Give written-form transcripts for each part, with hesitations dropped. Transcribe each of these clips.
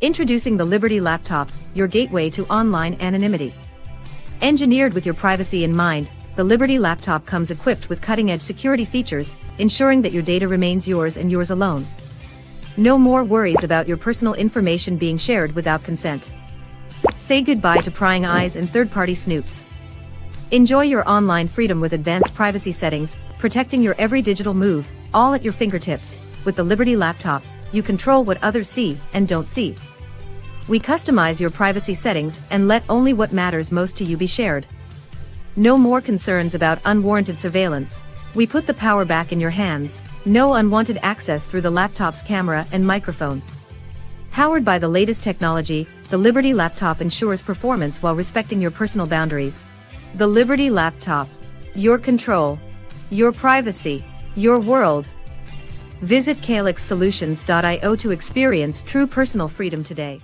Introducing the Liberty Laptop, your gateway to online anonymity. Engineered with your privacy in mind, the Liberty Laptop comes equipped with cutting-edge security features, ensuring that your data remains yours and yours alone. No more worries about your personal information being shared without consent. Say goodbye to prying eyes and third-party snoops. Enjoy your online freedom with advanced privacy settings, protecting your every digital move, all at your fingertips. With the Liberty Laptop, you control what others see and don't see. We customize your privacy settings and let only what matters most to you be shared. No more concerns about unwarranted surveillance. We put the power back in your hands. No unwanted access through the laptop's camera and microphone. Powered by the latest technology, the Liberty Laptop ensures performance while respecting your personal boundaries. The Liberty Laptop. Your control. Your privacy. Your world. Visit calyxsolutions.io to experience true personal freedom today.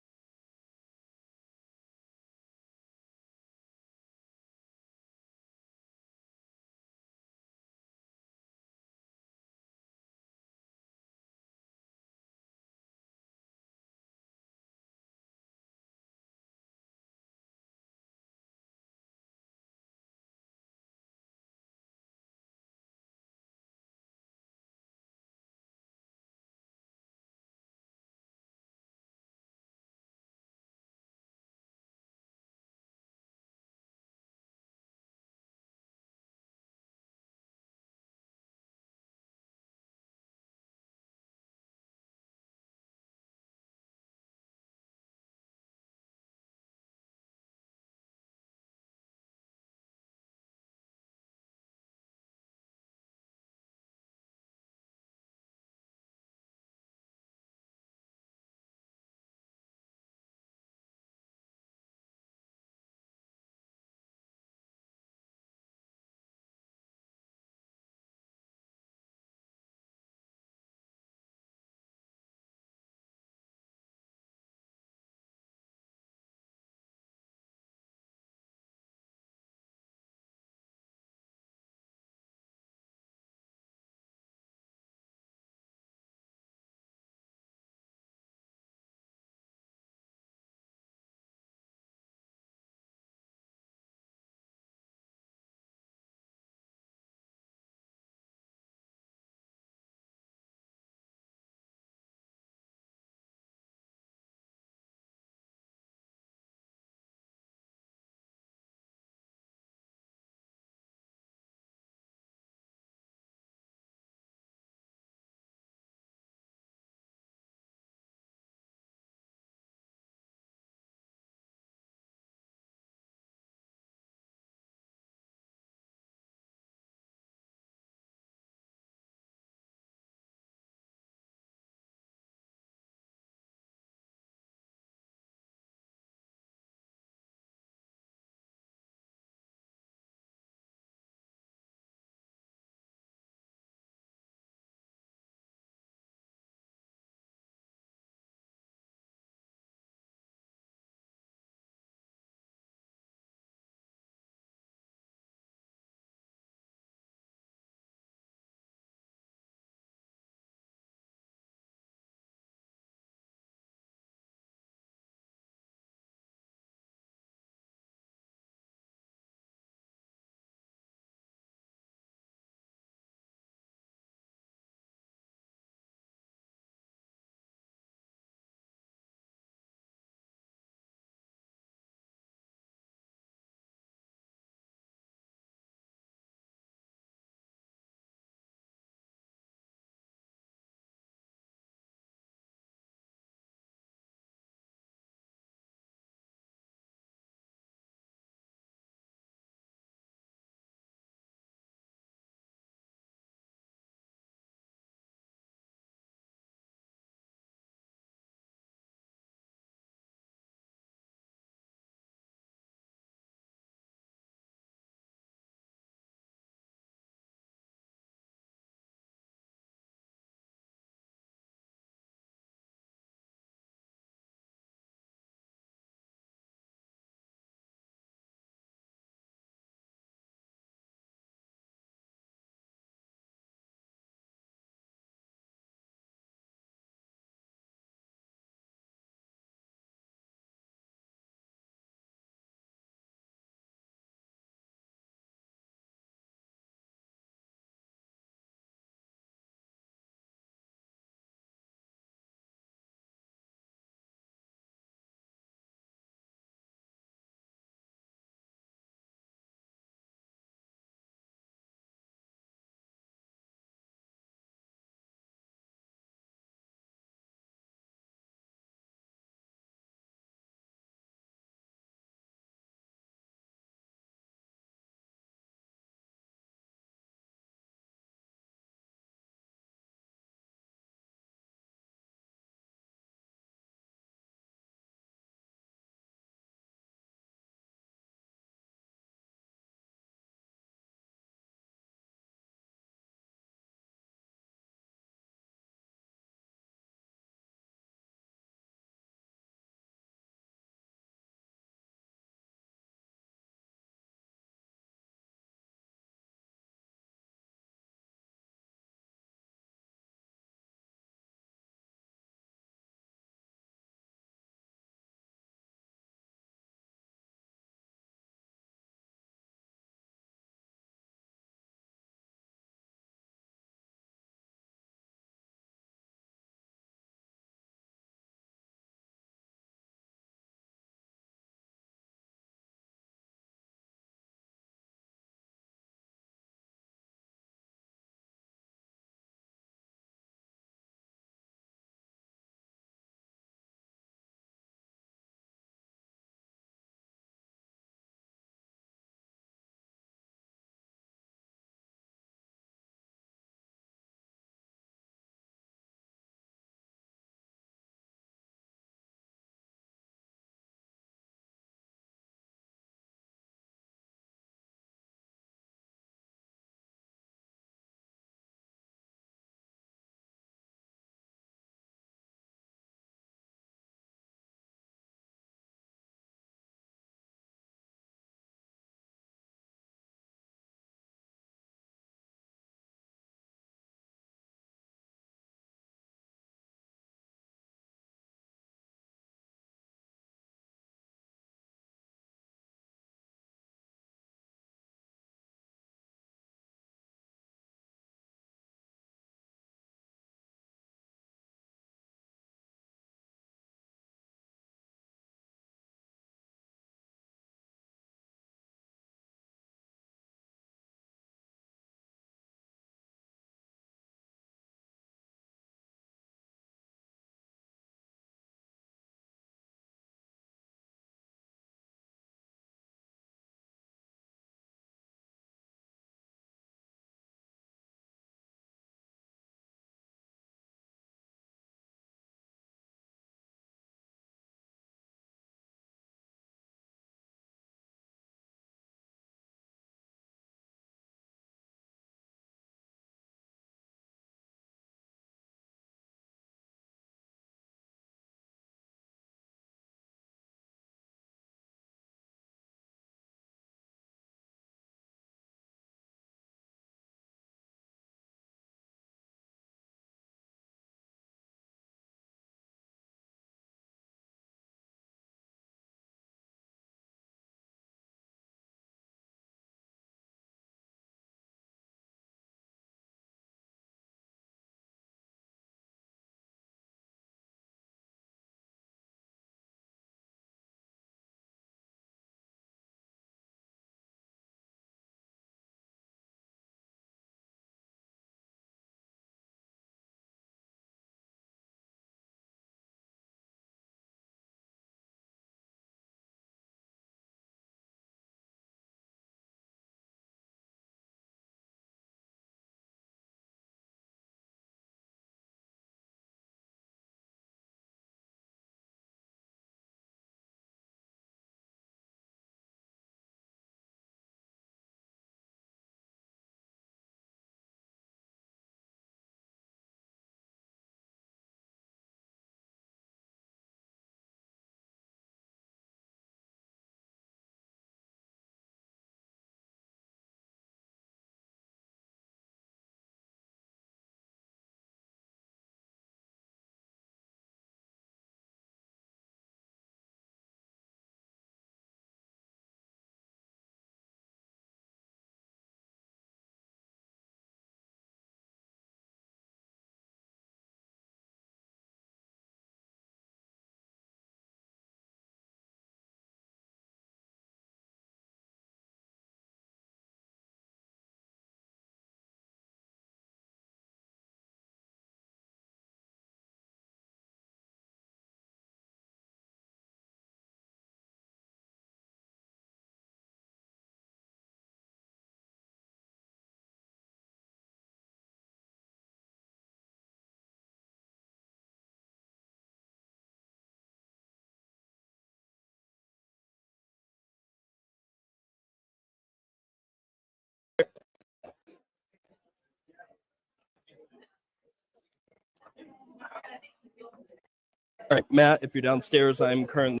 All right, Matt, if you're downstairs, I'm currently.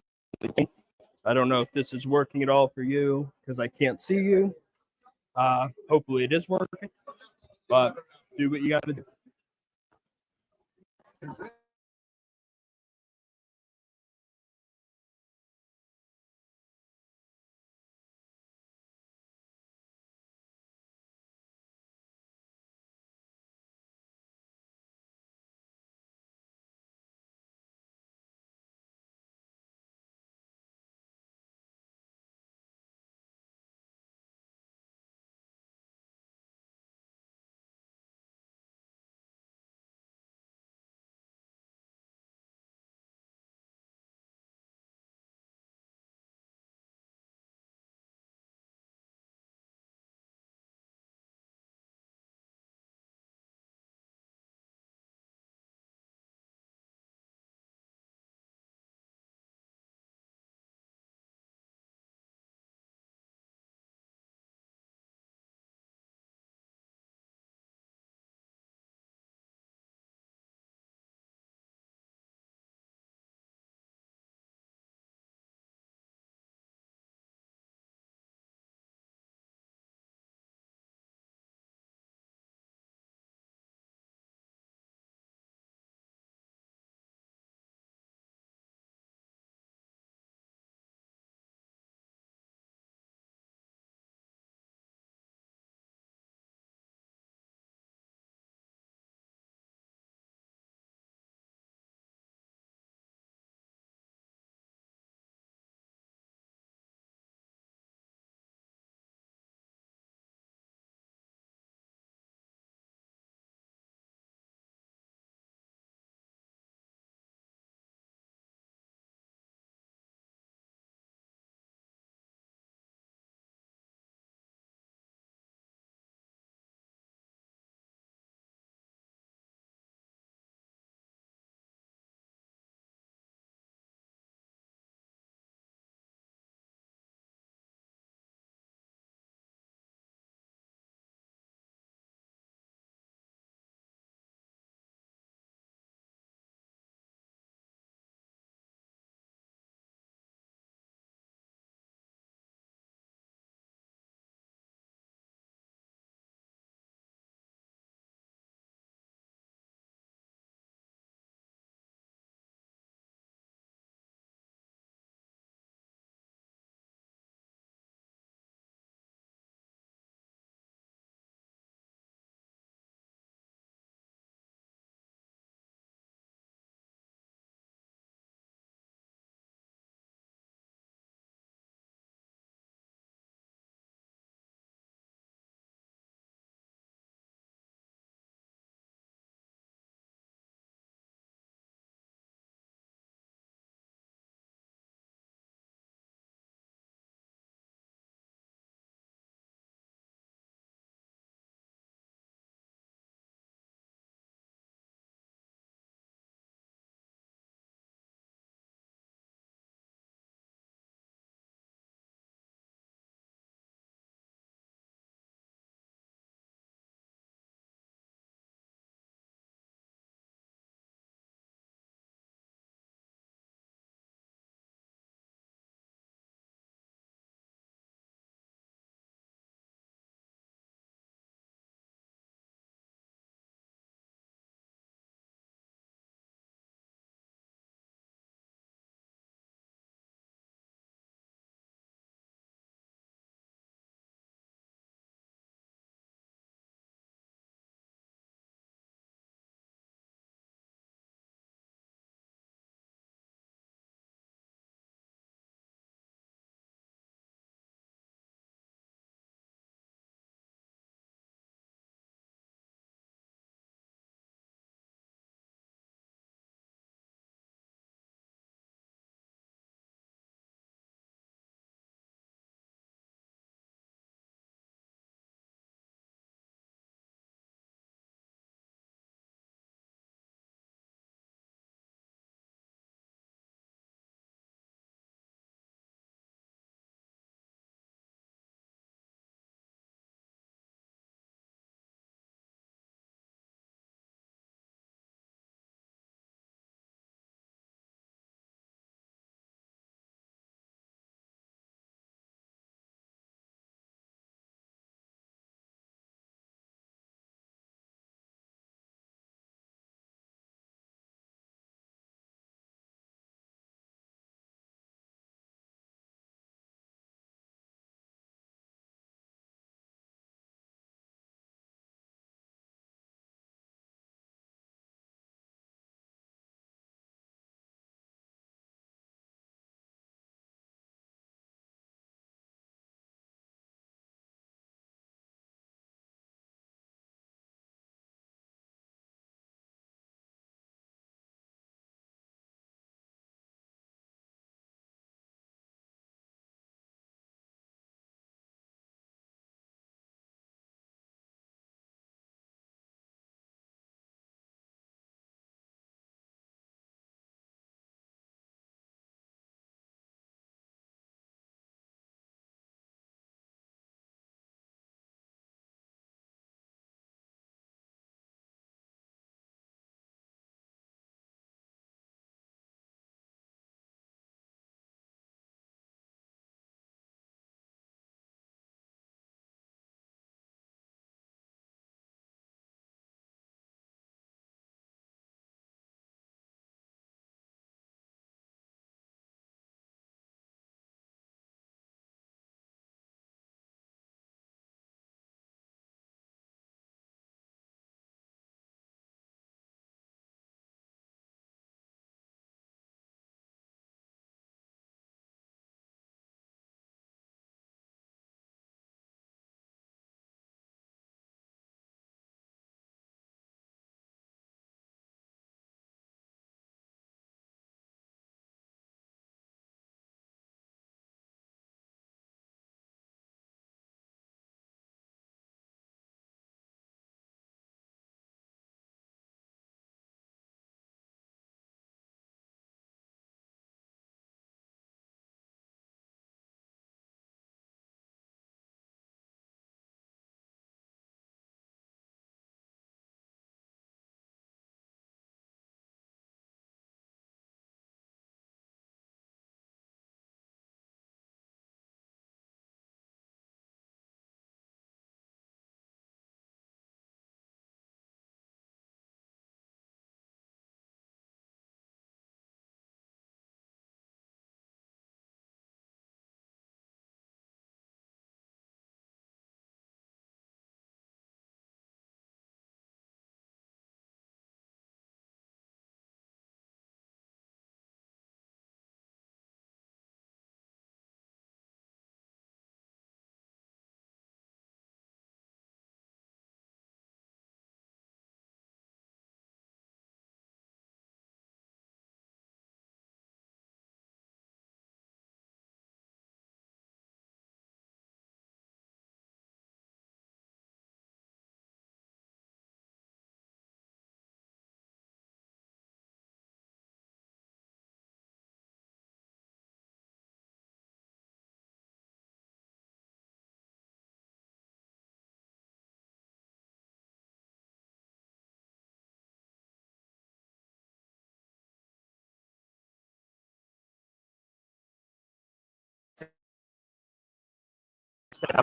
I don't know if this is working at all for you because I can't see you. Hopefully it is working, but do what you got to do.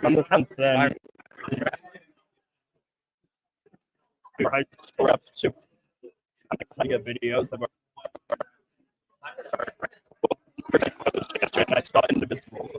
On the 10th, then your high school reps too. I get videos of our I saw Indivisible.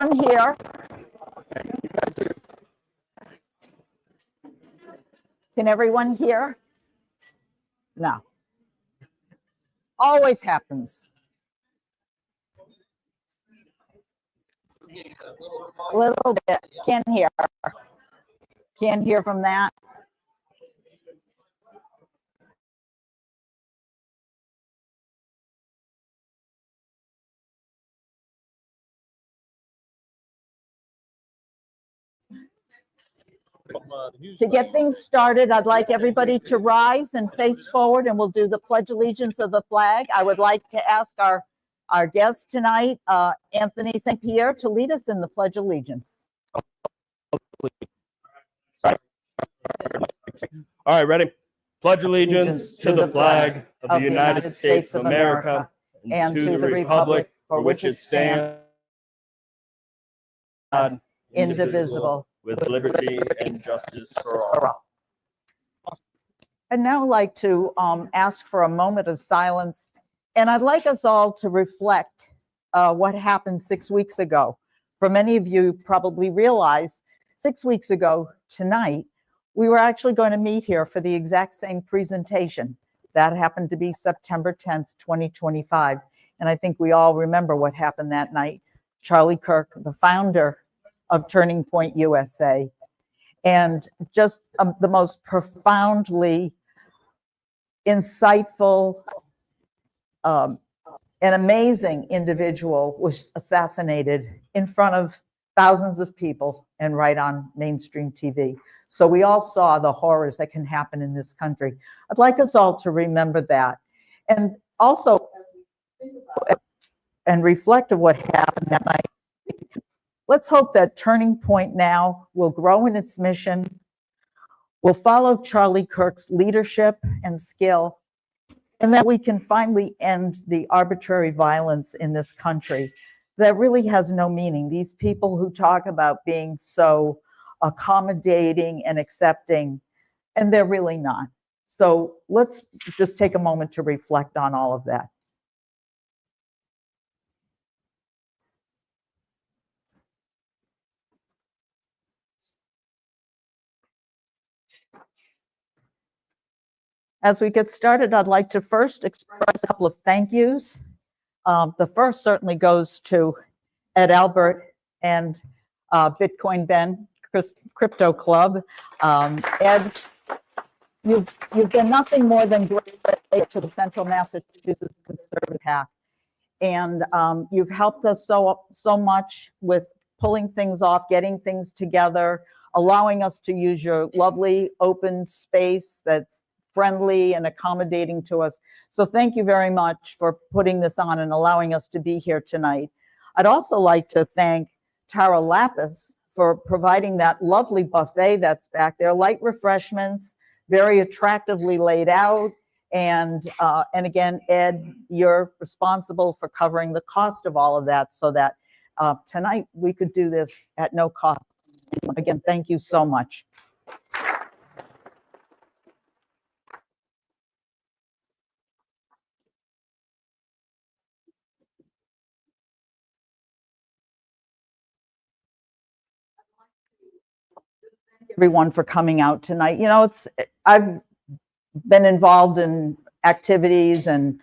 I'm here. Can everyone hear? No. Always happens. A little bit. Can't hear. Can't hear from that. To get things started, I'd like everybody to rise and face forward, and we'll do the Pledge Allegiance of the flag. I would like to ask our guest tonight, Anthony St.Pierre, to lead us in the Pledge Allegiance. All right, ready? Pledge allegiance to the flag of the United States of America and to the republic for which it stands, indivisible, with liberty and justice for all. I'd now like to ask for a moment of silence, and I'd like us all to reflect what happened 6 weeks ago. For many of you probably realize 6 weeks ago tonight, we were actually going to meet here for the exact same presentation. That happened to be September 10th, 2025. And I think we all remember what happened that night. Charlie Kirk, the founder of Turning Point USA, and just the most profoundly insightful and amazing individual was assassinated in front of thousands of people and right on mainstream TV. So we all saw the horrors that can happen in this country. I'd like us all to remember that. And also, and reflect of what happened that night. Let's hope that Turning Point now will grow in its mission, will follow Charlie Kirk's leadership and skill, and that we can finally end the arbitrary violence in this country that really has no meaning. These people who talk about being so accommodating and accepting, and they're really not. So let's just take a moment to reflect on all of that. As we get started, I'd like to first express a couple of thank yous. The first certainly goes to Ed Albert and Bitcoin Ben Crypto Club. Ed, you've been nothing more than great to the Central Massachusetts Conservative Path, and you've helped us so much with pulling things off, getting things together, allowing us to use your lovely open space that's friendly and accommodating to us. So thank you very much for putting this on and allowing us to be here tonight. I'd also like to thank Tara Lapis for providing that lovely buffet that's back there, light refreshments, very attractively laid out. And again, Ed, you're responsible for covering the cost of all of that so that tonight we could do this at no cost. Again, thank you so much. Everyone for coming out tonight. You know, I've been involved in activities and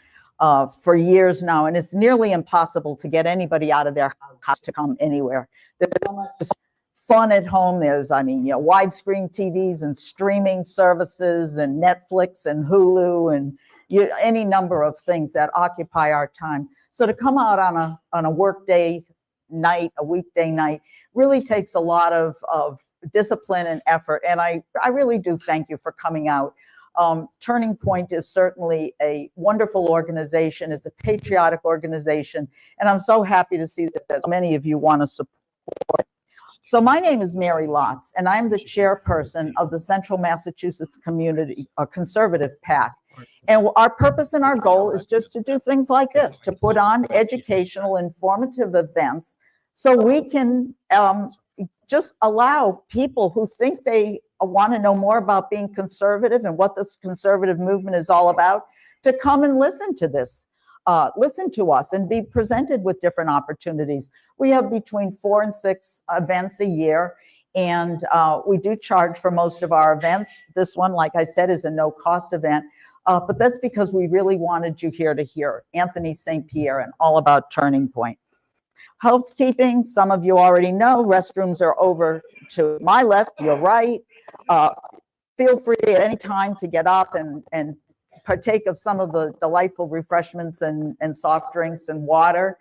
for years now, and it's nearly impossible to get anybody out of their house to come anywhere. There's so much fun at home. There's, I mean, you know, widescreen TVs and streaming services and Netflix and Hulu and any number of things that occupy our time. So to come out on a work day night, a weekday night, really takes a lot of discipline and effort. And I really do thank you for coming out. Turning Point is certainly a wonderful organization. It's a patriotic organization. And I'm so happy to see that many of you want to support. So my name is Mary Lotz, and I'm the chairperson of the Central Massachusetts Community Conservative PAC. And our purpose and our goal is just to do things like this, to put on educational, informative events so we can just allow people who think they want to know more about being conservative and what this conservative movement is all about to come and listen to this, listen to us and be presented with different opportunities. We have between 4 and 6 events a year, and we do charge for most of our events. This one, like I said, is a no-cost event, but that's because we really wanted you here to hear Anthony St.Pierre and all about Turning Point. Housekeeping, some of you already know, restrooms are over to my left, your right. Feel free at any time to get up and partake of some of the delightful refreshments and soft drinks and water.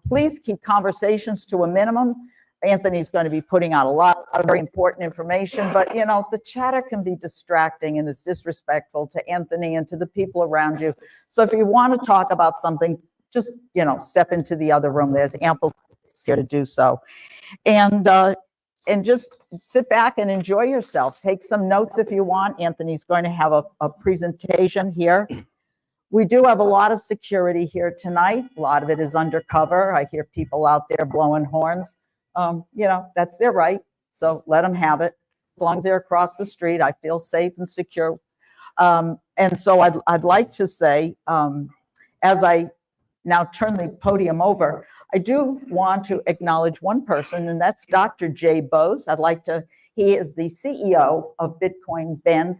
Please keep conversations to a minimum. Anthony's going to be putting out a lot of very important information, but you know, the chatter can be distracting and is disrespectful to Anthony and to the people around you. So if you want to talk about something, just, you know, step into the other room. There's ample space here to do so. And just sit back and enjoy yourself. Take some notes if you want. Anthony's going to have a presentation here. We do have a lot of security here tonight. A lot of it is undercover. I hear people out there blowing horns. You know, that's their right. So let them have it. As long as they're across the street, I feel safe and secure. And so I'd like to say, as I now turn the podium over, I do want to acknowledge one person, and that's Dr. Jay Bose. He is the CEO of Bitcoin Ben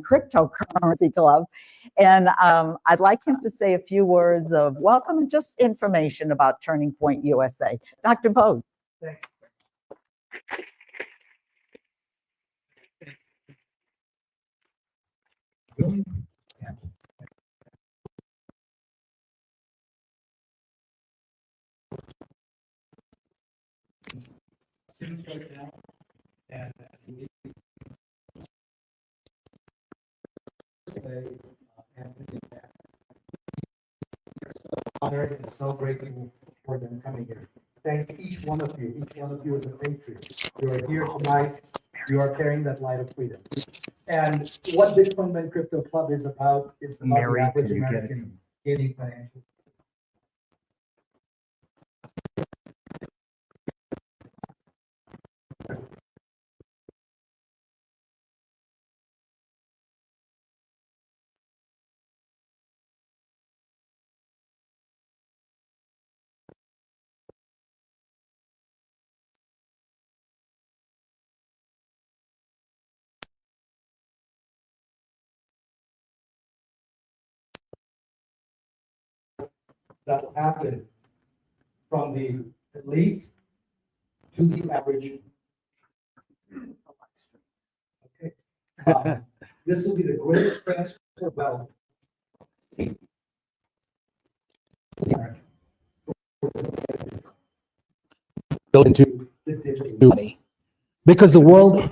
Cryptocurrency Club. And I'd like him to say a few words of welcome and just information about Turning Point USA. Dr. Bose. Thank you. Right now, and Anthony, we're so honored and so grateful for them coming here. Thank each one of you. Each one of you is a patriot. You are here tonight. You are carrying that light of freedom. And what Bitcoin Ben Crypto Club is about the average American gaining financial. that will happen from the elite to the average. Okay. This will be the greatest transfer of wealth built into the digital money. Because the world,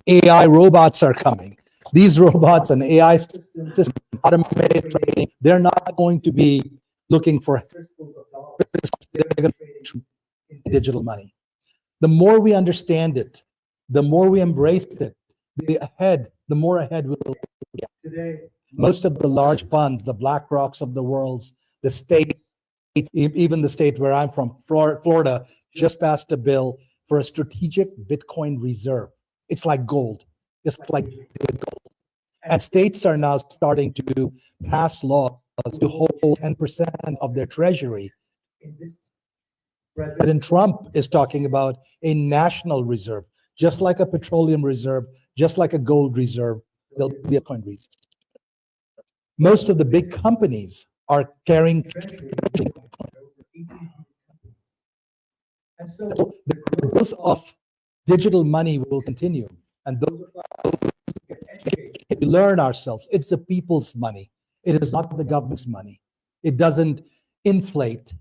AI robots are coming. These robots and AI systems, automated trading, they're not going to be looking for fistfuls of dollars. They're going to trade in digital money. The more we understand it, the more we embrace it, the more ahead we'll get. Today, most of the large funds, the BlackRocks of the world, the states, even the state where I'm from, Florida, just passed a bill for a strategic Bitcoin reserve. It's like gold. It's like gold. And states are now starting to pass laws to hold 10% of their treasury. President Trump is talking about a national reserve, just like a petroleum reserve, just like a gold reserve, there'll be a Bitcoin reserve. Most of the big companies are carrying Bitcoin. And so the growth of digital money will continue. And those of us who get educated, we learn ourselves. It's the people's money. It is not the government's money. It doesn't inflate.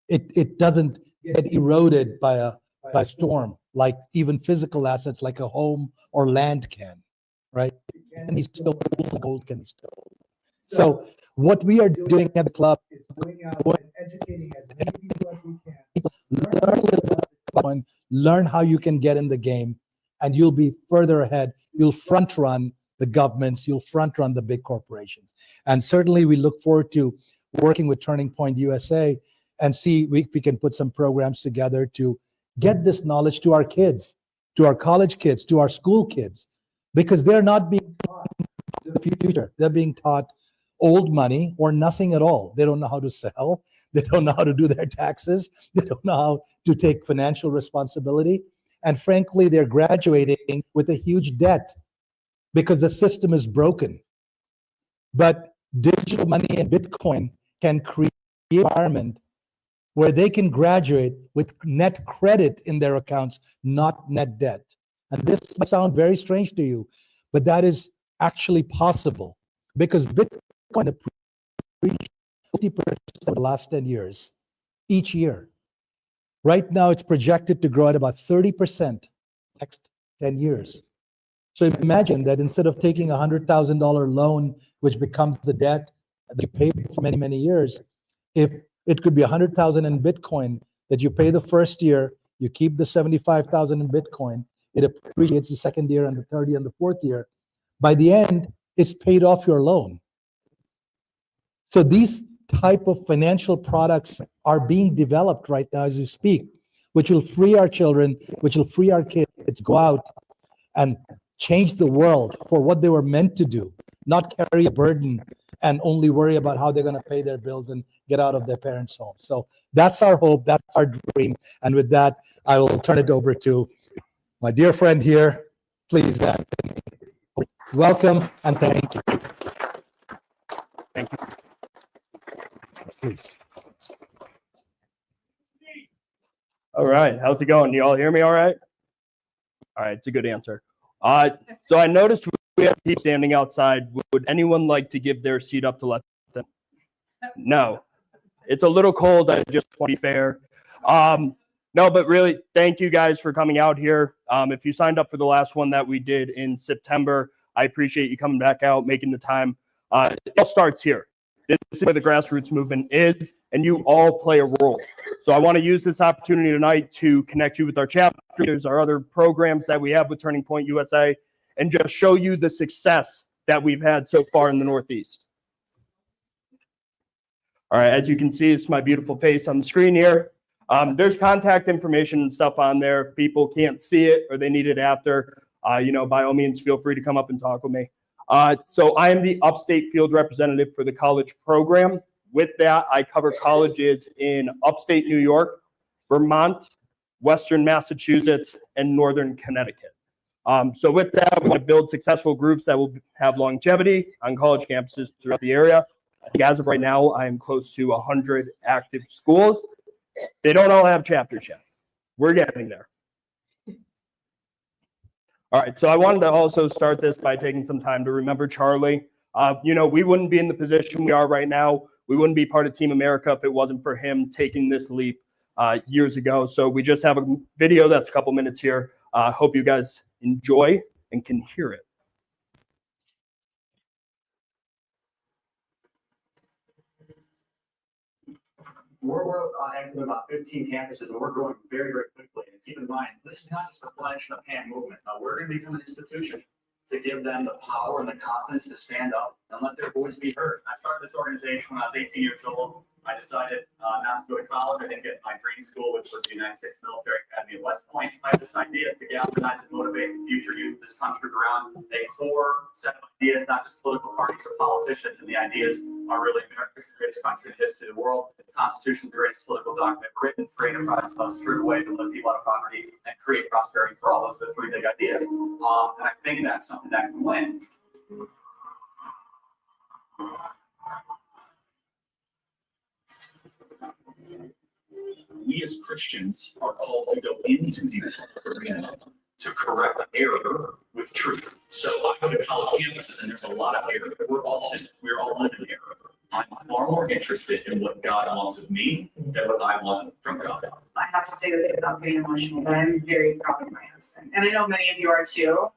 It doesn't get eroded by a storm, like even physical assets like a home or land can, right? It can be stolen, gold can be stolen. So what we are doing at the club is going out and educating as many people as we can. Learn a little bit about Bitcoin, learn how you can get in the game, and you'll be further ahead. You'll front run the governments, you'll front run the big corporations. And certainly we look forward to working with Turning Point USA and see if we can put some programs together to get this knowledge to our kids, to our college kids, to our school kids, because they're not being taught the future. They're being taught old money or nothing at all. They don't know how to sell. They don't know how to do their taxes. They don't know how to take financial responsibility. And frankly, they're graduating with a huge debt because the system is broken. But digital money and Bitcoin can create an environment where they can graduate with net credit in their accounts, not net debt. And this might sound very strange to you, but that is actually possible because Bitcoin appreciated 50% over the last 10 years, each year. Right now, it's projected to grow at about 30% next 10 years. So imagine that instead of taking a $100,000 loan, which becomes the debt that you pay for many, many years, if it could be 100,000 in Bitcoin that you pay the first year, you keep the 75,000 in Bitcoin, it appreciates the second year and the third year and the fourth year. By the end, it's paid off your loan. So these type of financial products are being developed right now as you speak, which will free our children, which will free our kids to go out and change the world for what they were meant to do, not carry a burden and only worry about how they're going to pay their bills and get out of their parents' home. So that's our hope, that's our dream. And with that, I will turn it over to my dear friend here. Please, Anthony. Welcome and thank you. Thank you. Please. All right, how's it going? You all hear me all right? All right, it's a good answer. So I noticed we have people standing outside. Would anyone like to give their seat up to let them? No. It's a little cold. I just want to be fair. No, but really, thank you guys for coming out here. If you signed up for the last one that we did in September, I appreciate you coming back out, making the time. It all starts here. This is where the grassroots movement is, and you all play a role. So I want to use this opportunity tonight to connect you with our chapters, our other programs that we have with Turning Point USA, and just show you the success that we've had so far in the Northeast. All right, as you can see, it's my beautiful face on the screen here. There's contact information and stuff on there. If people can't see it or they need it after, by all means, feel free to come up and talk with me. So I am the Upstate field representative for the college program. With that, I cover colleges in Upstate New York, Vermont, Western Massachusetts, and Northern Connecticut. So with that, we want to build successful groups that will have longevity on college campuses throughout the area. I think as of right now, I am close to 100 active schools. They don't all have chapters yet. We're getting there. All right, so I wanted to also start this by taking some time to remember Charlie. We wouldn't be in the position we are right now. We wouldn't be part of Team America if it wasn't for him taking this leap years ago. So we just have a video that's a couple minutes here. Hope you guys enjoy and can hear it. We're active about 15 campuses, and we're growing very, very quickly. And keep in mind, this is not just a flash in the pan movement. We're going to become an institution to give them the power and the confidence to stand up and let their voice be heard. I started this organization when I was 18 years old. I decided not to go to college. I didn't get my dream school, which was the United States Military Academy at West Point. I had this idea to galvanize and motivate the future youth of this country around a core set of ideas, not just political parties or politicians. And the ideas are really America's the greatest country in the history of the world. The Constitution is the greatest political document written, free enterprise, the most true way to lift people out of poverty and create prosperity for all. Those are the three big ideas. And I think that's something that can win. We as Christians are called to go into the arena to correct error with truth. So I go to college campuses and there's a lot of error. We're all sinners. We're all living error. I'm far more interested in what God wants of me than what I want from God. I have to say this without getting emotional, but I'm very proud of my husband. And I know many of you are too.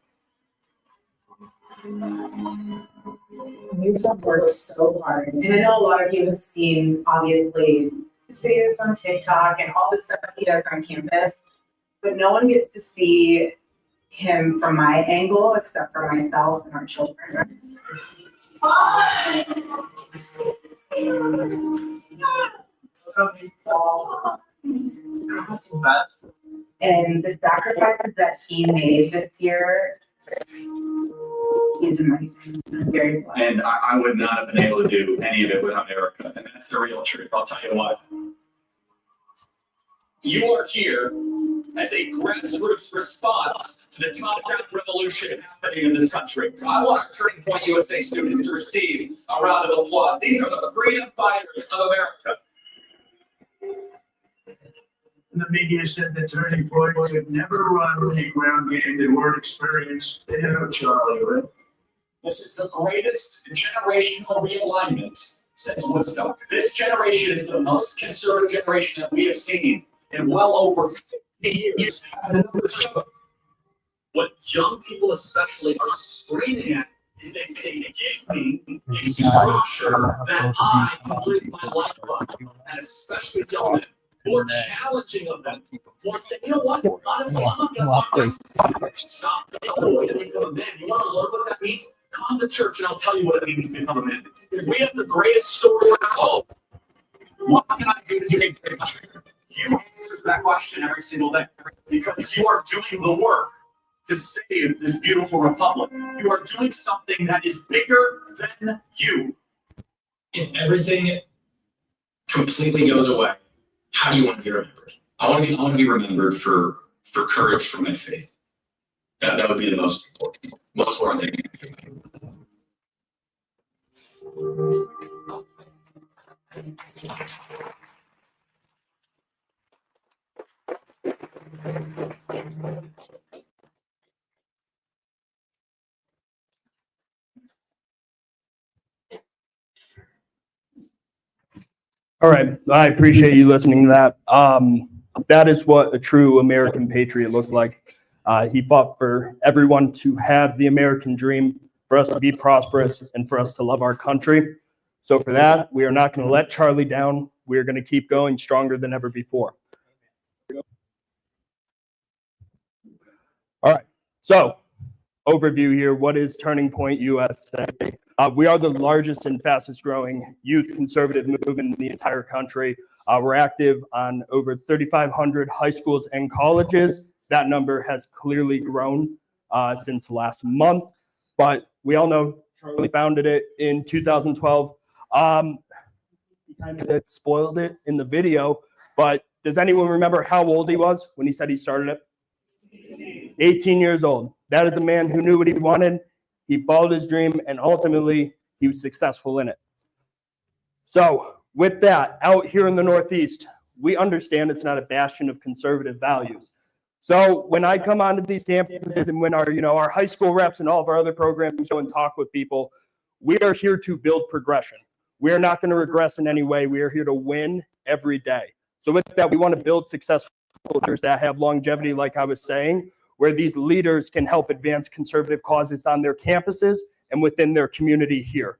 You have worked so hard. And I know a lot of you have seen, obviously, his videos on TikTok and all the stuff he does on campus. But no one gets to see him from my angle except for myself and our children. And the sacrifices that he made this year, he's amazing. I'm very blessed. And I would not have been able to do any of it without Erica. And that's the real truth. I'll tell you what. You are here as a grassroots response to the top-down revolution happening in this country. I want our Turning Point USA students to receive a round of applause. These are the freedom fighters of America. The media said that Turning Point would never run a ground game. They weren't experienced. They didn't know Charlie, right? This is the greatest generational realignment since Woodstock. This generation is the most conservative generation that we have seen in well over 50 years. What young people especially are screaming at is they say, give me a structure that I can live my life by. And especially young men, more challenging of them, more saying, you know what, honestly, I'm not going to talk about stop the boy to become a man. You want to learn what that means? Come to church and I'll tell you what it means to become a man. We have the greatest story of hope. What can I do to save the country? You answer that question every single day because you are doing the work to save this beautiful republic. You are doing something that is bigger than you. If everything completely goes away, how do you want to be remembered? I want to be remembered for courage for my faith. That would be the most important thing. All right, I appreciate you listening to that. That is what a true American patriot looked like. He fought for everyone to have the American dream, for us to be prosperous, and for us to love our country. So for that, we are not going to let Charlie down. We are going to keep going stronger than ever before. All right, so overview here. What is Turning Point USA? We are the largest and fastest growing youth conservative movement in the entire country. We're active on over 3,500 high schools and colleges. That number has clearly grown since last month, but we all know Charlie founded it in 2012. He kind of spoiled it in the video, but does anyone remember how old he was when he said he started it? 18 years old. That is a man who knew what he wanted. He followed his dream, and ultimately, he was successful in it. So with that, out here in the Northeast, we understand it's not a bastion of conservative values. So when I come onto these campuses and when our high school reps and all of our other programs go and talk with people, we are here to build progression. We are not going to regress in any way. We are here to win every day. So with that, we want to build successful leaders that have longevity, like I was saying, where these leaders can help advance conservative causes on their campuses and within their community here.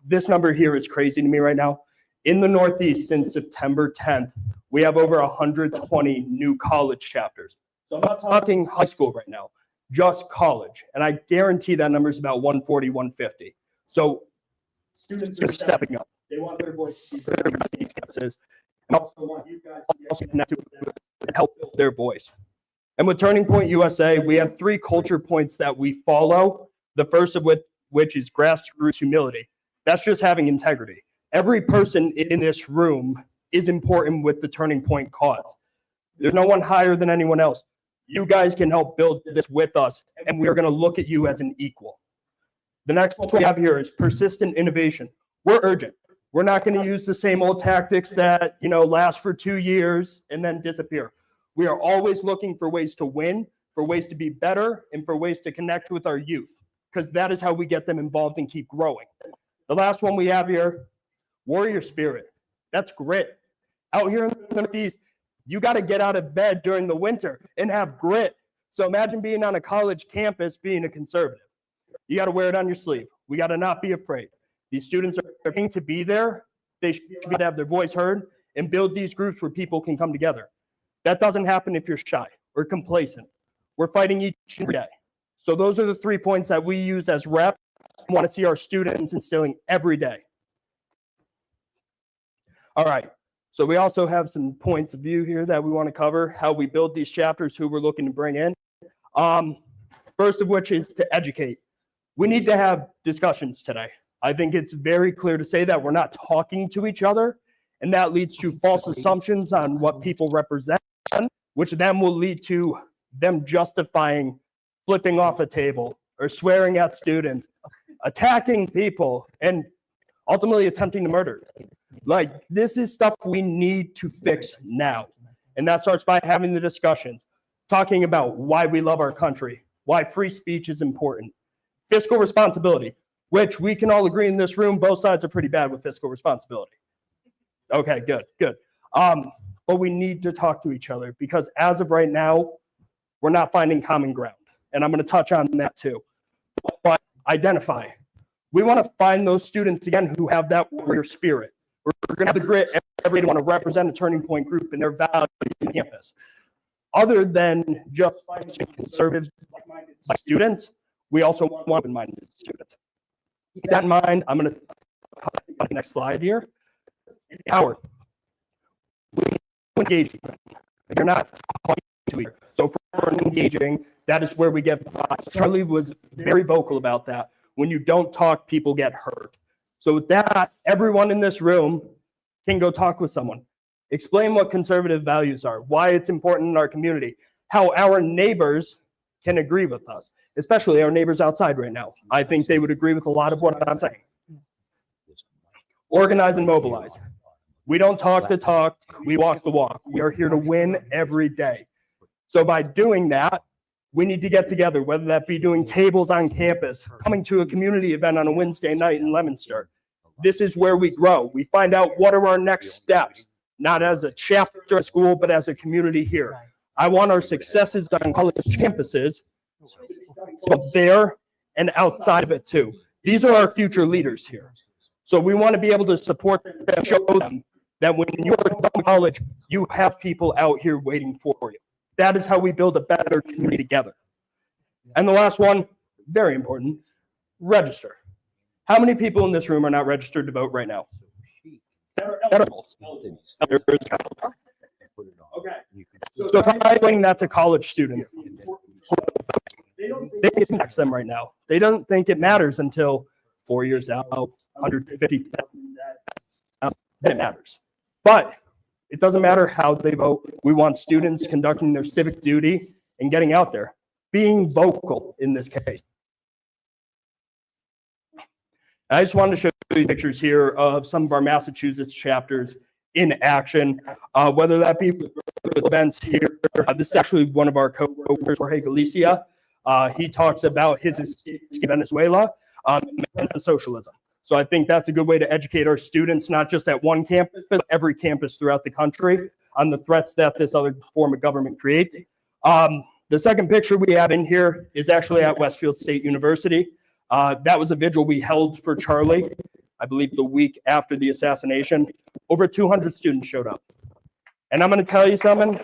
This number here is crazy to me right now. In the Northeast, since September 10th, we have over 120 new college chapters. So I'm not talking high school right now, just college. And I guarantee that number is about 140, 150. So students are stepping up. They want their voice to be heard on these campuses. And also want you guys to also connect with and help build their voice. And with Turning Point USA, we have 3 culture points that we follow. The first of which is grassroots humility. That's just having integrity. Every person in this room is important with the Turning Point cause. There's no one higher than anyone else. You guys can help build this with us, and we are going to look at you as an equal. The next one we have here is persistent innovation. We're urgent. We're not going to use the same old tactics that last for 2 years and then disappear. We are always looking for ways to win, for ways to be better, and for ways to connect with our youth, because that is how we get them involved and keep growing. The last one we have here, warrior spirit. That's grit. Out here in the Northeast, you got to get out of bed during the winter and have grit. So imagine being on a college campus being a conservative. You got to wear it on your sleeve. We got to not be afraid. These students are paying to be there. They should be able to have their voice heard and build these groups where people can come together. That doesn't happen if you're shy or complacent. We're fighting each and every day. So those are the 3 points that we use as reps. We want to see our students instilling every day. All right. So we also have some points of view here that we want to cover, how we build these chapters, who we're looking to bring in. First of which is to educate. We need to have discussions today. I think it's very clear to say that we're not talking to each other, and that leads to false assumptions on what people represent, which then will lead to them justifying flipping off a table or swearing at students, attacking people, and ultimately attempting to murder. Like, this is stuff we need to fix now. And that starts by having the discussions, talking about why we love our country, why free speech is important, fiscal responsibility, which we can all agree in this room, both sides are pretty bad with fiscal responsibility. Okay, good. But we need to talk to each other, because as of right now, we're not finding common ground. And I'm going to touch on that too. But identify. We want to find those students again who have that warrior spirit. We're going to have the grit every day to want to represent a Turning Point group and their value on campus. Other than just finding conservative like students, we also want open-minded students. Keep that in mind. I'm going to talk about the next slide here. Howard, we engage them. You're not talking to each other. So for engaging, that is where we get. Charlie was very vocal about that. When you don't talk, people get hurt. So with that, everyone in this room can go talk with someone. Explain what conservative values are, why it's important in our community, how our neighbors can agree with us, especially our neighbors outside right now. I think they would agree with a lot of what I'm saying. Organize and mobilize. We don't talk the talk, we walk the walk. We are here to win every day. So by doing that, we need to get together, whether that be doing tables on campus, coming to a community event on a Wednesday night in Leominster. This is where we grow. We find out what are our next steps, not as a chapter of school, but as a community here. I want our successes on college campuses, but there and outside of it too. These are our future leaders here. So we want to be able to support them, show them that when you're done with college, you have people out here waiting for you. That is how we build a better community together. And the last one, very important, register. How many people in this room are not registered to vote right now? Okay. So try explaining that to college students. They can text them right now. They don't think it matters until 4 years out, 150,000 out, then it matters. But it doesn't matter how they vote. We want students conducting their civic duty and getting out there, being vocal in this case. I just wanted to show you pictures here of some of our Massachusetts chapters in action, whether that be with events here. This is actually one of our co-workers, Jorge Galicia. He talks about his escape to Venezuela and to socialism. So I think that's a good way to educate our students, not just at one campus, but every campus throughout the country on the threats that this other form of government creates. The second picture we have in here is actually at Westfield State University. That was a vigil we held for Charlie, I believe the week after the assassination. Over 200 students showed up. And I'm going to tell you something.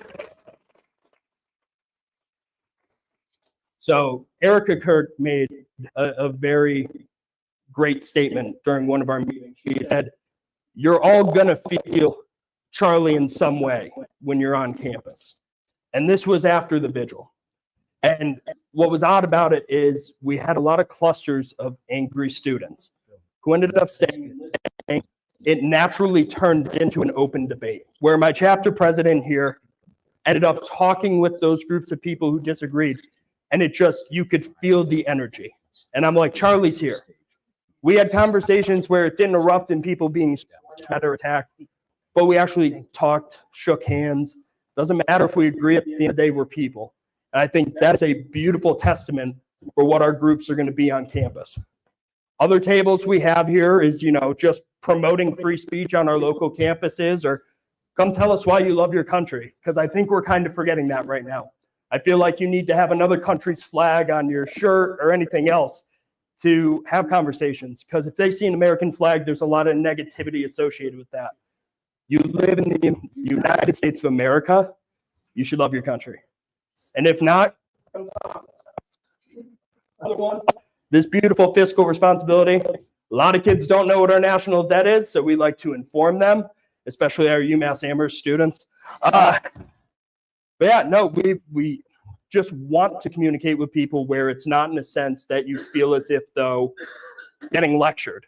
So Erica Kirk made a very great statement during one of our meetings. She said, "You're all going to feel Charlie in some way when you're on campus." And this was after the vigil. And what was odd about it is we had a lot of clusters of angry students who ended up staying. It naturally turned into an open debate where my chapter president here ended up talking with those groups of people who disagreed. And it just, you could feel the energy. And I'm like, Charlie's here. We had conversations where it didn't erupt in people being shot or attacked, but we actually talked, shook hands. Doesn't matter if we agree, at the end of the day, we're people. And I think that's a beautiful testament for what our groups are going to be on campus. Other tables we have here is, just promoting free speech on our local campuses, or come tell us why you love your country, because I think we're kind of forgetting that right now. I feel like you need to have another country's flag on your shirt or anything else to have conversations, because if they see an American flag, there's a lot of negativity associated with that. You live in the United States of America, you should love your country. And if not, this beautiful fiscal responsibility. A lot of kids don't know what our national debt is, so we like to inform them, especially our UMass Amherst students. But yeah, no, we just want to communicate with people where it's not in a sense that you feel as if though getting lectured.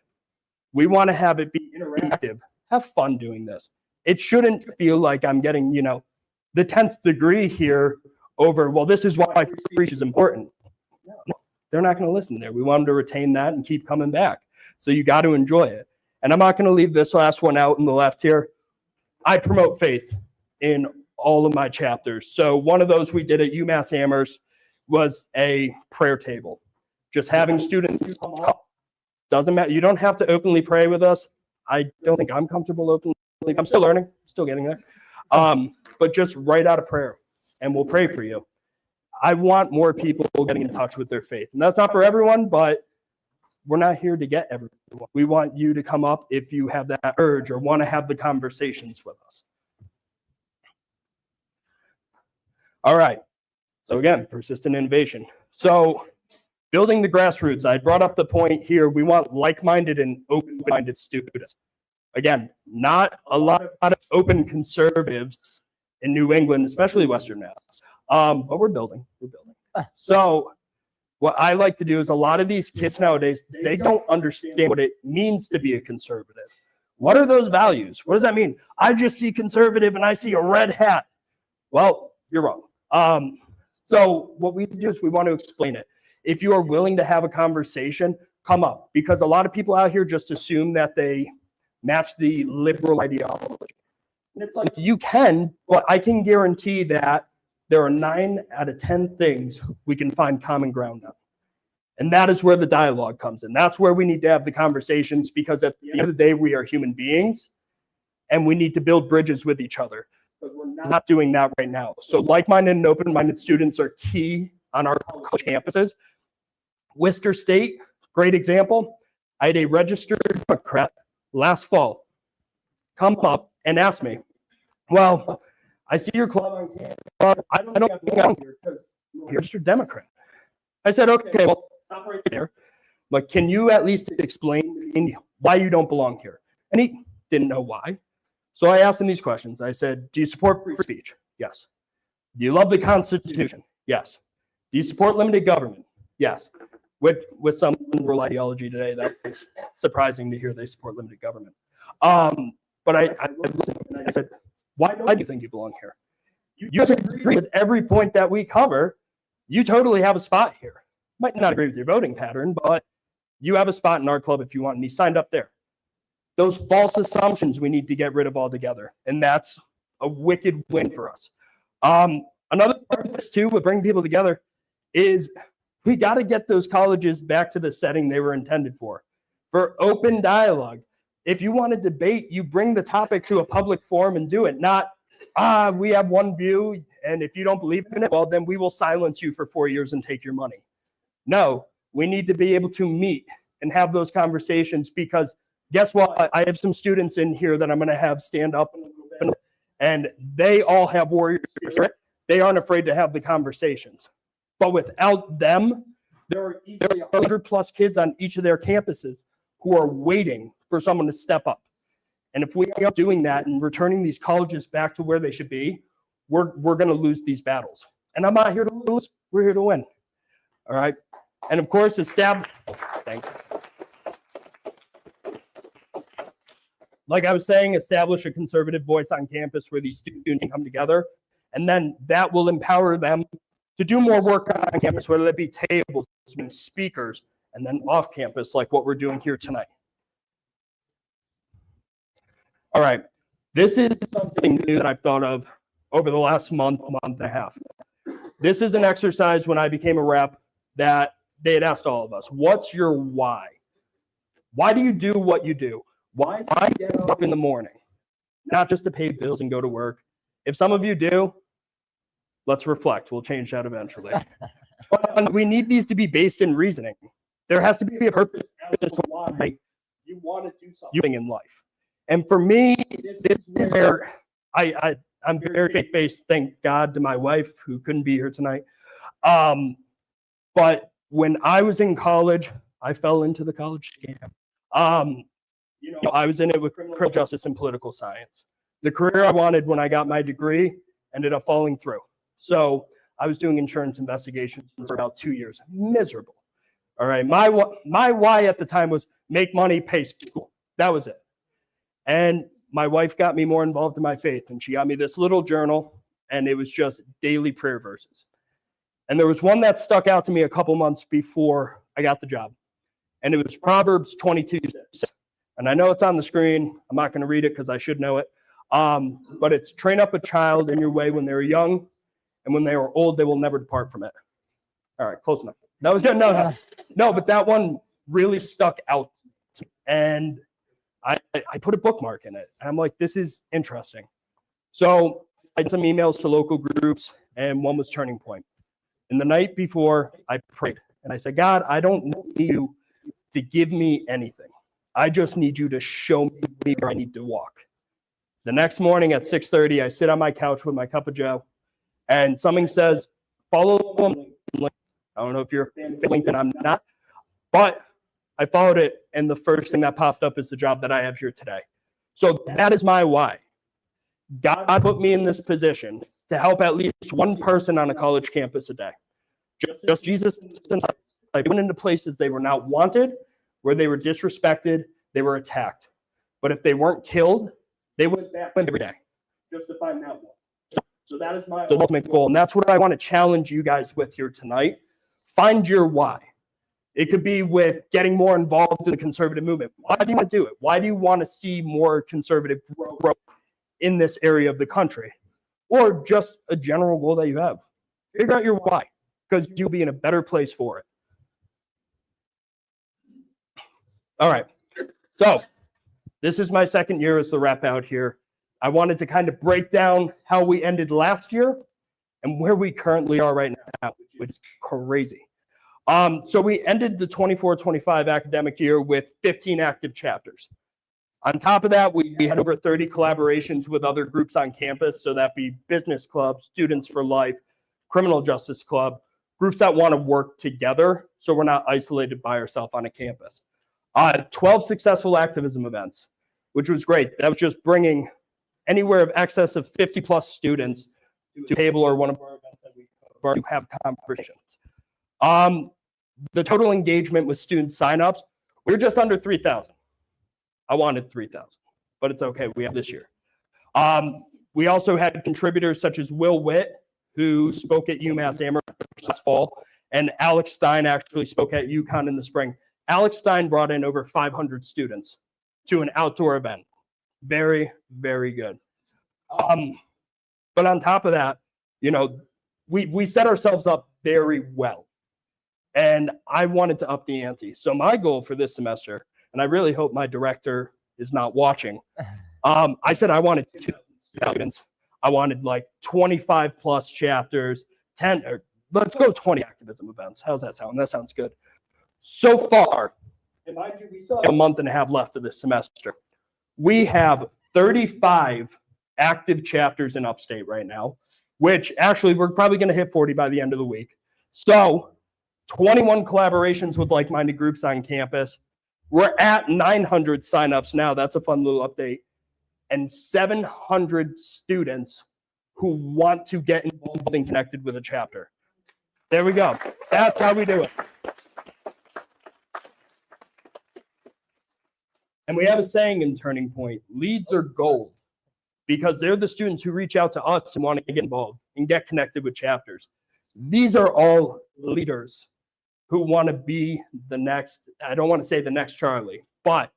We want to have it be interactive, have fun doing this. It shouldn't feel like I'm getting, the 10th degree here over, well, this is why free speech is important. No, they're not going to listen there. We want them to retain that and keep coming back. So you got to enjoy it. And I'm not going to leave this last one out in the left here. I promote faith in all of my chapters. So one of those we did at UMass Amherst was a prayer table. Just having students come up. Doesn't matter. You don't have to openly pray with us. I don't think I'm comfortable openly. I'm still learning, still getting there. But just write out a prayer and we'll pray for you. I want more people getting in touch with their faith. And that's not for everyone, but we're not here to get everyone. We want you to come up if you have that urge or want to have the conversations with us. All right. So again, persistent innovation. So building the grassroots, I brought up the point here. We want like-minded and open-minded students. Again, not a lot of open conservatives in New England, especially Western Mass. But we're building. So what I like to do is a lot of these kids nowadays, they don't understand what it means to be a conservative. What are those values? What does that mean? I just see conservative and I see a red hat. Well, you're wrong. So what we do is we want to explain it. If you are willing to have a conversation, come up, because a lot of people out here just assume that they match the liberal ideology. And it's like, you can, but I can guarantee that there are 9 out of 10 things we can find common ground on. And that is where the dialogue comes in. That's where we need to have the conversations, because at the end of the day, we are human beings and we need to build bridges with each other. Because we're not doing that right now. So like-minded and open-minded students are key on our college campuses. Worcester State, great example. I had a registered Democrat last fall come up and ask me, well, I see your club on campus, but I don't belong here because you're a registered Democrat. I said, okay, well, stop right there. But can you at least explain why you don't belong here? And he didn't know why. So I asked him these questions. I said, do you support free speech? Yes. Do you love the Constitution? Yes. Do you support limited government? Yes. With some liberal ideology today, that's surprising to hear they support limited government. But I said, why do you think you belong here? You agree with every point that we cover. You totally have a spot here. Might not agree with your voting pattern, but You have a spot in our club if you want, and he signed up there. Those false assumptions we need to get rid of altogether, and that's a wicked win for us. Another part of this too, with bringing people together, is we got to get those colleges back to the setting they were intended for open dialogue. If you want to debate, you bring the topic to a public forum and do it, not, we have one view, and if you don't believe in it, well, then we will silence you for 4 years and take your money. No, we need to be able to meet and have those conversations, because guess what? I have some students in here that I'm going to have stand up, and they all have warriors. They aren't afraid to have the conversations. But without them, there are easily 100 plus kids on each of their campuses who are waiting for someone to step up. And if we are doing that and returning these colleges back to where they should be, we're going to lose these battles. And I'm not here to lose. We're here to win. All right. And of course, like I was saying, establish a conservative voice on campus where these students come together. And then that will empower them to do more work on campus, whether that be tables, speakers, and then off campus, like what we're doing here tonight. All right, this is something new that I've thought of over the last month and a half. This is an exercise when I became a rep that they had asked all of us, what's your why? Why do you do what you do? Why get up in the morning? Not just to pay bills and go to work. If some of you do, let's reflect. We'll change that eventually. But we need these to be based in reasoning. There has to be a purpose as to why you want to do something in life. And for me, this is where I'm very faith-based. Thank God to my wife, who couldn't be here tonight. But when I was in college, I fell into the college scam. I was in it with criminal justice and political science. The career I wanted when I got my degree ended up falling through. So I was doing insurance investigations for about 2 years. Miserable. All right. My why at the time was make money, pay school. That was it. And my wife got me more involved in my faith, and she got me this little journal, and it was just daily prayer verses. And there was one that stuck out to me a couple months before I got the job, and it was Proverbs 22:6. And I know it's on the screen. I'm not going to read it because I should know it. But it's train up a child in your way when they're young, and when they are old, they will never depart from it. All right, close enough. That was good. No, but that one really stuck out. And I put a bookmark in it. And I'm like, this is interesting. So I had some emails to local groups, and one was Turning Point. And the night before, I prayed. And I said, God, I don't need you to give me anything. I just need you to show me where I need to walk. The next morning at 6:30, I sit on my couch with my cup of joe, and something says, follow LinkedIn. I don't know if you're a fan of LinkedIn, I'm not. But I followed it, and the first thing that popped up is the job that I have here today. So that is my why. God put me in this position to help at least one person on a college campus a day. Just Jesus. I went into places they were not wanted, where they were disrespected, they were attacked. But if they weren't killed, they went back every day just to find that one. So that is my ultimate goal. And that's what I want to challenge you guys with here tonight. Find your why. It could be with getting more involved in the conservative movement. Why do you want to do it? Why do you want to see more conservative growth in this area of the country? Or just a general goal that you have. Figure out your why, because you'll be in a better place for it. All right. So this is my second year as the rep out here. I wanted to kind of break down how we ended last year and where we currently are right now, which is crazy. So we ended the 24-25 academic year with 15 active chapters. On top of that, we had over 30 collaborations with other groups on campus, so that be business club, Students for Life, Criminal Justice Club, groups that want to work together so we're not isolated by ourselves on a campus. 12 successful activism events, which was great. That was just bringing anywhere of excess of 50 plus students to a table or one of our events that we have conversations. The total engagement with student signups, we were just under 3,000. I wanted 3,000, but it's okay. We have this year. We also had contributors such as Will Witt, who spoke at UMass Amherst last fall, and Alex Stein actually spoke at UConn in the spring. Alex Stein brought in over 500 students to an outdoor event. Very, very good. But on top of that, you know, we set ourselves up very well. And I wanted to up the ante. So my goal for this semester, and I really hope my director is not watching, I said I wanted 2,000 students. I wanted like 25 plus chapters, 10, or let's go 20 activism events. How's that sound? That sounds good. So far, and mind you, we still have a month and a half left of this semester. We have 35 active chapters in Upstate right now, which actually we're probably going to hit 40 by the end of the week. So 21 collaborations with like-minded groups on campus. We're at 900 signups now. That's a fun little update. And 700 students who want to get involved and connected with a chapter. There we go. That's how we do it. And we have a saying in Turning Point, leads are gold, because they're the students who reach out to us and want to get involved and get connected with chapters. These are all leaders who want to be the next, I don't want to say the next Charlie, but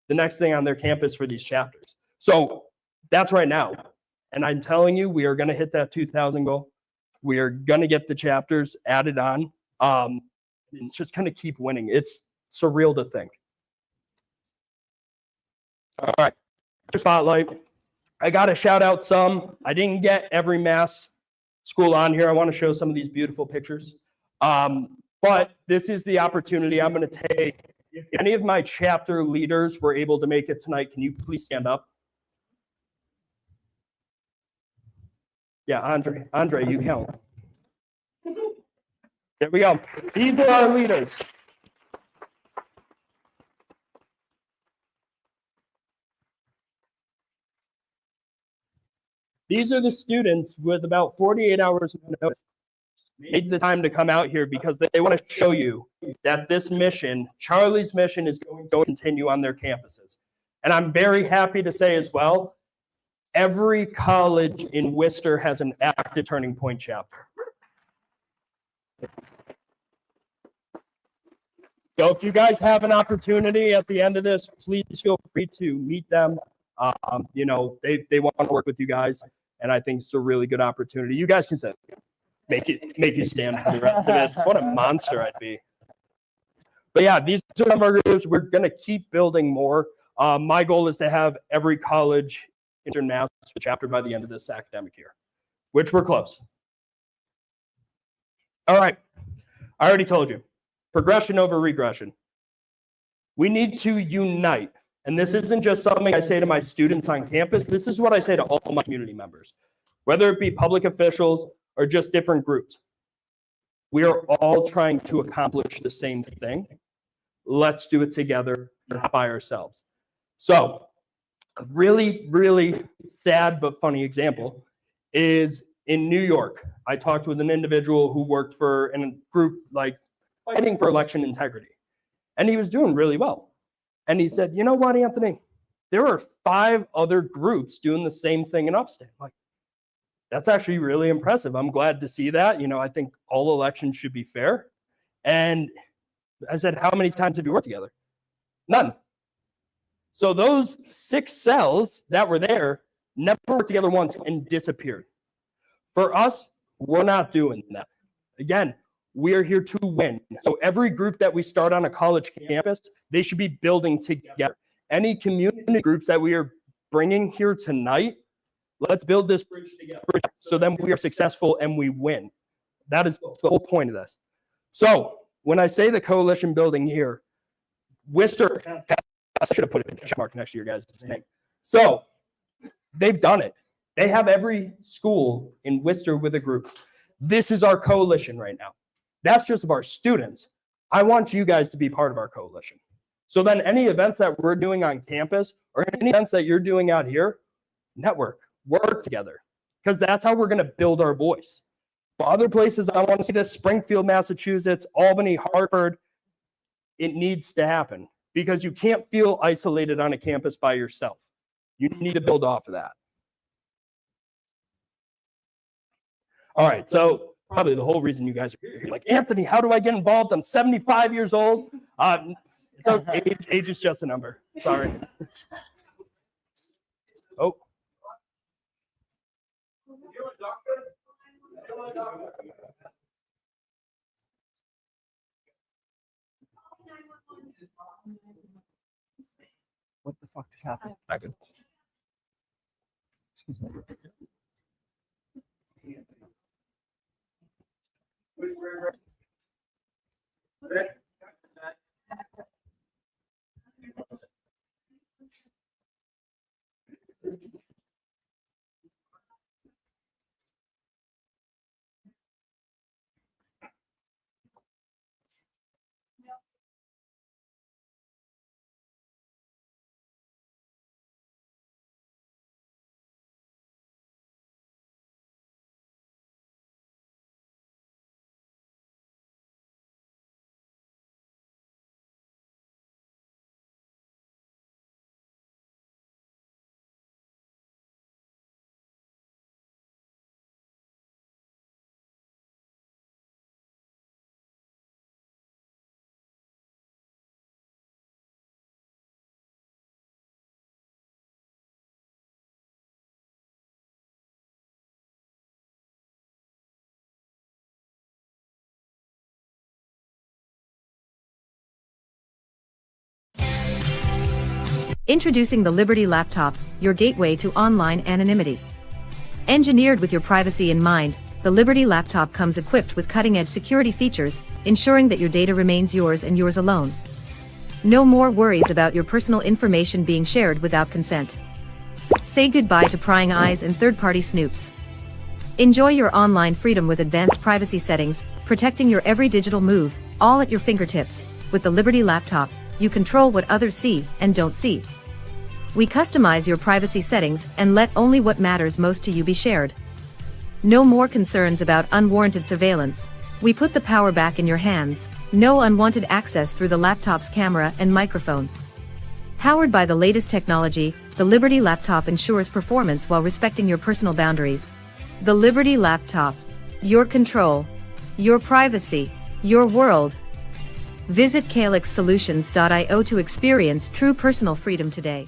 the next thing on their campus for these chapters. So that's right now. And I'm telling you, we are going to hit that 2,000 goal. We are going to get the chapters added on. It's just going to keep winning. It's surreal to think. All right, spotlight. I got to shout out some. I didn't get every Mass school on here. I want to show some of these beautiful pictures. But this is the opportunity I'm going to take. If any of my chapter leaders were able to make it tonight, can you please stand up? Yeah, Andre, you count. There we go. These are our leaders. These are the students with about 48 hours of notice. Made the time to come out here because they want to show you that this mission, Charlie's mission, is going to continue on their campuses. And I'm very happy to say as well, every college in Worcester has an active Turning Point chapter. So if you guys have an opportunity at the end of this, please feel free to meet them. You know, they want to work with you guys, and I think it's a really good opportunity. You guys can sit. Make you stand for the rest of it. What a monster I'd be. But yeah, these are some of our groups. We're going to keep building more. My goal is to have every college in Mass chapter by the end of this academic year, which we're close. All right. I already told you. Progression over regression. We need to unite. And this isn't just something I say to my students on campus. This is what I say to all my community members, whether it be public officials or just different groups. We are all trying to accomplish the same thing. Let's do it together, not by ourselves. So a really, really sad but funny example is in New York. I talked with an individual who worked for a group like fighting for election integrity, and he was doing really well. And he said, you know what, Anthony? There are 5 other groups doing the same thing in Upstate. I'm like, that's actually really impressive. I'm glad to see that. You know, I think all elections should be fair. And I said, how many times have you worked together? None. So those 6 cells that were there never worked together once and disappeared. For us, we're not doing that. Again, we are here to win. So every group that we start on a college campus, they should be building together. Any community groups that we are bringing here tonight, let's build this bridge together so then we are successful and we win. That is the whole point of this. So when I say the coalition building here, Worcester, I should have put a check mark next to your guys' name. So they've done it. They have every school in Worcester with a group. This is our coalition right now. That's just of our students. I want you guys to be part of our coalition. So then any events that we're doing on campus or any events that you're doing out here, network, work together, because that's how we're going to build our voice. For other places, I want to see this, Springfield, Massachusetts, Albany, Hartford, it needs to happen because you can't feel isolated on a campus by yourself. You need to build off of that. All right, so probably the whole reason you guys are here, you're like, Anthony, how do I get involved? I'm 75 years old. It's okay. Age is just a number. Sorry. Oh. What the fuck just happened? Not good. Excuse me. Introducing the Liberty Laptop, your gateway to online anonymity. Engineered with your privacy in mind, the Liberty Laptop comes equipped with cutting-edge security features, ensuring that your data remains yours and yours alone. No more worries about your personal information being shared without consent. Say goodbye to prying eyes and third-party snoops. Enjoy your online freedom with advanced privacy settings, protecting your every digital move, all at your fingertips. With the Liberty Laptop, you control what others see and don't see. We customize your privacy settings and let only what matters most to you be shared. No more concerns about unwarranted surveillance. We put the power back in your hands. No unwanted access through the laptop's camera and microphone. Powered by the latest technology, the Liberty Laptop ensures performance while respecting your personal boundaries. The Liberty Laptop. Your control. Your privacy. Your world. Visit calyxsolutions.io to experience true personal freedom today.